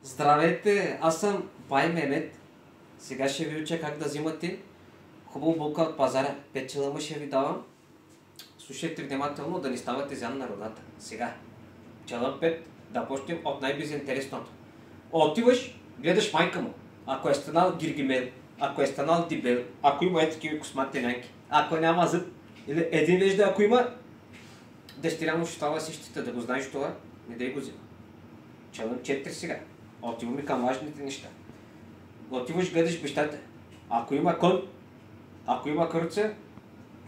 Здравейте, аз съм Бай Мемет. Сега ще ви уча как да взимате хубава булка от пазара. 5 челъма ще ви давам. Слушайте внимателно, да не ставате зян на родата. Сега, челъм 5, да почнем от най-безинтересното. Отиваш, гледаш майка му. Ако е станал Гиргимел, ако е станал Дибел, ако има такива космати нянки, ако няма зъб, или един вижда, ако има, дъщеря му ще става същата, да го знаеш това, не дай го взима. Челъм 4 сега. Отиваме към важните неща. Отиваш, гледаш бащата. Ако има кон, ако има кърца,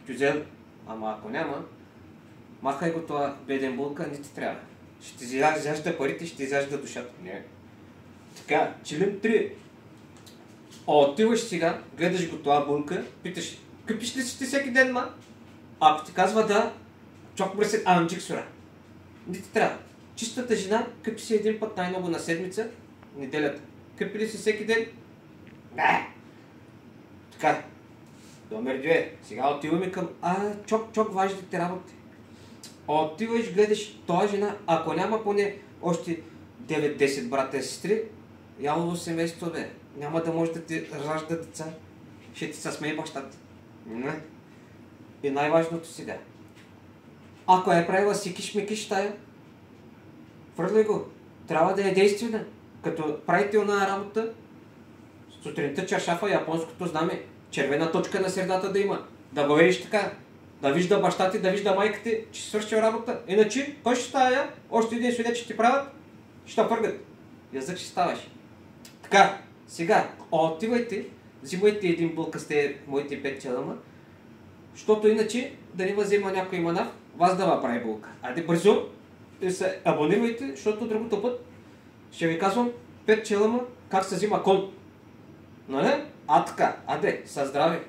ще взел. Ама ако няма, махай го това беден булка, не ти трябва. Ще ти изяжда парите, ще ти изяжда душата. Не. Така, челъм 3. Отиваш сега, гледаш го това булка, питаш, къпиш ли си ти всеки ден, ма? Ако ти казва да, чок бръсет амджик сура. Не ти трябва. Чистата жена къпи си един път най-много на седмица, неделята. Къпи ли си всеки ден? Не! Така. Номер 2. Сега отиваме към чок важните работи. Отиваш, гледаш този жена, ако няма поне още 9-10 брата и сестри, ялово семейство бе. Няма да може да ти ражда деца. Ще ти се смее бащата. Не. И най-важното сега. Ако е правила сикиш-микиш тая, фърли го. Трябва да е действена. Като правите она работа, сутринта чаршафа, японското знаме, червена точка на средата да има. Да го видиш така. Да вижда баща ти, да вижда майка ти, че си свършил работа. Иначе, кой ще става? Още един свидетел ще ти правят, ще фъргат. Язък ще ставаш. Така, сега, отивайте, взимайте един булка с тези моите 5 челъма, защото иначе да не взема някой манав, вас да ва прави булка. Айде бързо и се абонирайте, защото другото път ще ви казвам 5 челъма как се взима кон. Нали? Така, аде, със здраве!